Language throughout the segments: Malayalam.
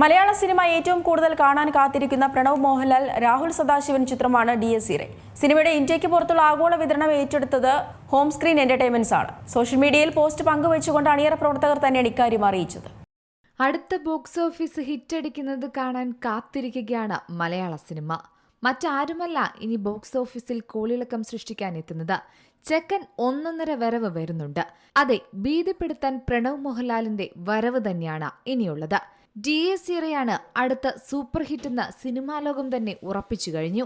മലയാള സിനിമ ഏറ്റവും കൂടുതൽ കാണാൻ കാത്തിരിക്കുന്ന പ്രണവ് മോഹൻലാൽ രാഹുൽ സദാശിവൻ ചിത്രമാണ് DSERE. സിനിമയുടെ ഇന്ത്യക്ക് പുറത്തുള്ള ആഗോള വിതരണം ഏറ്റെടുത്തത് ഹോം സ്ക്രീൻ എന്റർടൈൻമെന്റ്സ് ആണ്. സോഷ്യൽ മീഡിയയിൽ പോസ്റ്റ് പങ്കുവെച്ചുകൊണ്ട് അണിയറ പ്രവർത്തകർ തന്നെയാണ് ഇക്കാര്യം അറിയിച്ചത്. അടുത്ത ബോക്സ് ഓഫീസ് ഹിറ്റടിക്കുന്നത് കാണാൻ കാത്തിരിക്കുകയാണ് മലയാള സിനിമ. മറ്റാരുമല്ല ഇനി ബോക്സ് ഓഫീസിൽ കോളിളക്കം സൃഷ്ടിക്കാൻ എത്തുന്നത്. ചെക്കൻ ഒന്നൊന്നര വരവ് വരുന്നുണ്ട്. അതെ, ഭീതിപ്പെടുത്താൻ പ്രണവ് മോഹൻലാലിന്റെ വരവ് തന്നെയാണ് ഇനിയുള്ളത്. DSERE അടുത്ത സൂപ്പർ ഹിറ്റ് എന്ന സിനിമാ ലോകം തന്നെ ഉറപ്പിച്ചു കഴിഞ്ഞു.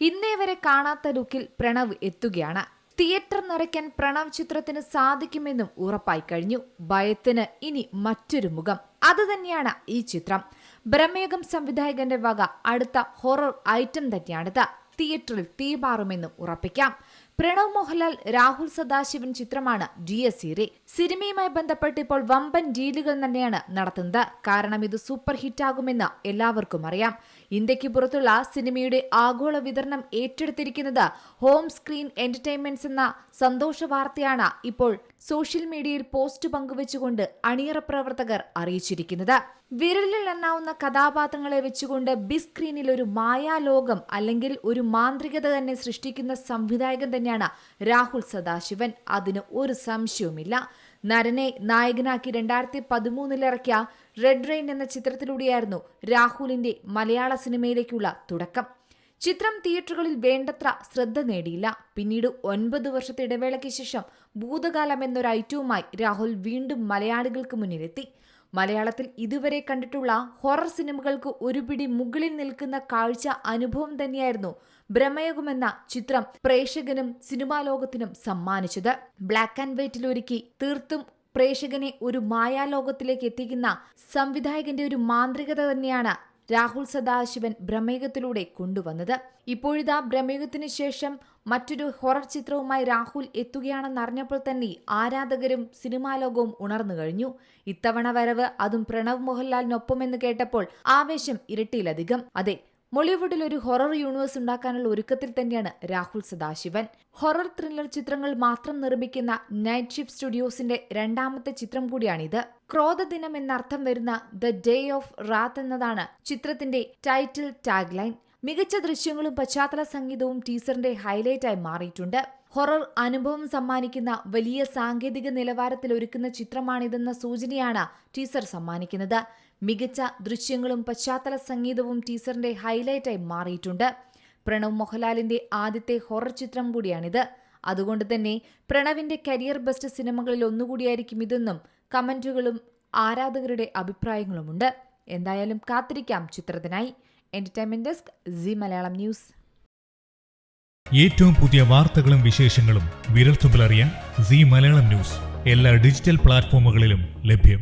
ഇന്നേ വരെ കാണാത്ത ലുക്കിൽ പ്രണവ് എത്തുകയാണ്. തിയേറ്റർ നിറയ്ക്കാൻ പ്രണവ് ചിത്രത്തിന് സാധിക്കുമെന്നും ഉറപ്പായി കഴിഞ്ഞു. ഭയത്തിന് ഇനി മറ്റൊരു മുഖം. അതുതന്നെയാണ് ഈ ചിത്രം. ബ്രഹ്മയുഗം സംവിധായകന്റെ വക അടുത്ത ഹൊറർ ഐറ്റം തന്നെയാണിത്. തിയേറ്ററിൽ തീപാറുമെന്നും ഉറപ്പിക്കാം. പ്രണവ് മോഹൻലാൽ രാഹുൽ സദാശിവൻ ചിത്രമാണ് DSERE. സിനിമയുമായി ബന്ധപ്പെട്ട് ഇപ്പോൾ വമ്പൻ ഡീലുകൾ തന്നെയാണ് നടത്തുന്നത്. കാരണം ഇത് സൂപ്പർ ഹിറ്റാകുമെന്ന് എല്ലാവർക്കും അറിയാം. ഇന്ത്യക്ക് പുറത്തുള്ള സിനിമയുടെ ആഗോള വിതരണം ഏറ്റെടുത്തിരിക്കുന്നത് ഹോം സ്ക്രീൻ എന്റർടൈൻമെന്റ്സ് എന്ന സന്തോഷ വാർത്തയാണ് ഇപ്പോൾ സോഷ്യൽ മീഡിയയിൽ പോസ്റ്റ് പങ്കുവെച്ചുകൊണ്ട് അണിയറ പ്രവർത്തകർ അറിയിച്ചിരിക്കുന്നത്. വിരലിൽ എണ്ണാവുന്ന കഥാപാത്രങ്ങളെ വെച്ചുകൊണ്ട് ബിഗ് സ്ക്രീനിൽ ഒരു മായാലോകം അല്ലെങ്കിൽ ഒരു മാന്ത്രികത തന്നെ സൃഷ്ടിക്കുന്ന സംവിധായകൻ തന്നെയാണ് രാഹുൽ സദാശിവൻ. അതിന് ഒരു സംശയവുമില്ല. നരനെ നായകനാക്കി 2013 ഇറക്കിയ റെഡ് റെയിൻ എന്ന ചിത്രത്തിലൂടെയായിരുന്നു രാഹുലിന്റെ മലയാള സിനിമയിലേക്കുള്ള തുടക്കം. ചിത്രം തിയേറ്ററുകളിൽ വേണ്ടത്ര ശ്രദ്ധ നേടിയില്ല. പിന്നീട് 9 വർഷത്തെ ഇടവേളയ്ക്ക് ശേഷം ഭൂതകാലം എന്നൊരു ഐറ്റവുമായി രാഹുൽ വീണ്ടും മലയാളികൾക്ക് മുന്നിലെത്തി. മലയാളത്തിൽ ഇതുവരെ കണ്ടിട്ടുള്ള ഹൊറർ സിനിമകൾക്ക് ഒരുപിടി മുകളിൽ നിൽക്കുന്ന കാഴ്ച അനുഭവം തന്നെയായിരുന്നു ബ്രഹ്മയുഗം എന്ന ചിത്രം പ്രേക്ഷകനും സിനിമാ ലോകത്തിനും സമ്മാനിച്ചത്. ബ്ലാക്ക് ആൻഡ് വൈറ്റിൽ ഒരുക്കി തീർത്തും പ്രേക്ഷകനെ ഒരു മായാലോകത്തിലേക്ക് എത്തിക്കുന്ന സംവിധായകന്റെ ഒരു മാന്ത്രികത തന്നെയാണ് രാഹുൽ സദാശിവൻ ബ്രഹ്മയുഗത്തിലൂടെ കൊണ്ടുവന്നത്. ഇപ്പോഴിതാ ബ്രഹ്മയുഗത്തിന് ശേഷം മറ്റൊരു ഹൊറർ ചിത്രവുമായി രാഹുൽ എത്തുകയാണെന്നറിഞ്ഞപ്പോൾ തന്നെ ആരാധകരും സിനിമാ ലോകവും ഉണർന്നു കഴിഞ്ഞു. ഇത്തവണ വരവ് അതും പ്രണവ് മോഹൻലാലിനൊപ്പമെന്ന് കേട്ടപ്പോൾ ആവേശം ഇരട്ടിയിലധികം. അതെ, മോളിവുഡിൽ ഒരു ഹൊറർ യൂണിവേഴ്സ് ഉണ്ടാക്കാനുള്ള ഒരുക്കത്തിൽ തന്നെയാണ് രാഹുൽ സദാശിവൻ. ഹൊറർ ത്രില്ലർ ചിത്രങ്ങൾ മാത്രം നിർമ്മിക്കുന്ന നൈറ്റ് ഷിഫ്റ്റ് സ്റ്റുഡിയോസിന്റെ രണ്ടാമത്തെ ചിത്രം കൂടിയാണിത്. ക്രോധദിനം എന്നർത്ഥം വരുന്ന ദ ഡേ ഓഫ് റാത്ത് എന്നതാണ് ചിത്രത്തിന്റെ ടൈറ്റിൽ ടാഗ് ലൈൻ. മികച്ച ദൃശ്യങ്ങളും പശ്ചാത്തല സംഗീതവും ടീസറിന്റെ ഹൈലൈറ്റായി മാറിയിട്ടുണ്ട്. ഹൊറർ അനുഭവം സമ്മാനിക്കുന്ന വലിയ സാങ്കേതിക നിലവാരത്തിൽ ഒരുക്കുന്ന ചിത്രമാണിതെന്ന സൂചനയാണ് ടീസർ സമ്മാനിക്കുന്നത്. മികച്ച ദൃശ്യങ്ങളും പശ്ചാത്തല സംഗീതവും ടീസറിന്റെ ഹൈലൈറ്റായി മാറിയിട്ടുണ്ട്. പ്രണവ് മോഹൻലാലിന്റെ ആദ്യത്തെ ഹൊറർ ചിത്രം കൂടിയാണിത്. അതുകൊണ്ട് തന്നെ പ്രണവിന്റെ കരിയർ ബെസ്റ്റ് സിനിമകളിൽ ഒന്നുകൂടിയായിരിക്കും ഇതെന്നും കമന്റുകളും ആരാധകരുടെ അഭിപ്രായങ്ങളുമുണ്ട്. എന്തായാലും കാത്തിരിക്കാം ചിത്രത്തിനായി. Entertainment desk, C Malayalam news. ഏറ്റവും പുതിയ വാർത്തകളും വിശേഷങ്ങളും വിരൽത്തുമ്പിലറിയാൻ സി മലയാളം ന്യൂസ് എല്ലാ ഡിജിറ്റൽ പ്ലാറ്റ്ഫോമുകളിലും ലഭ്യം.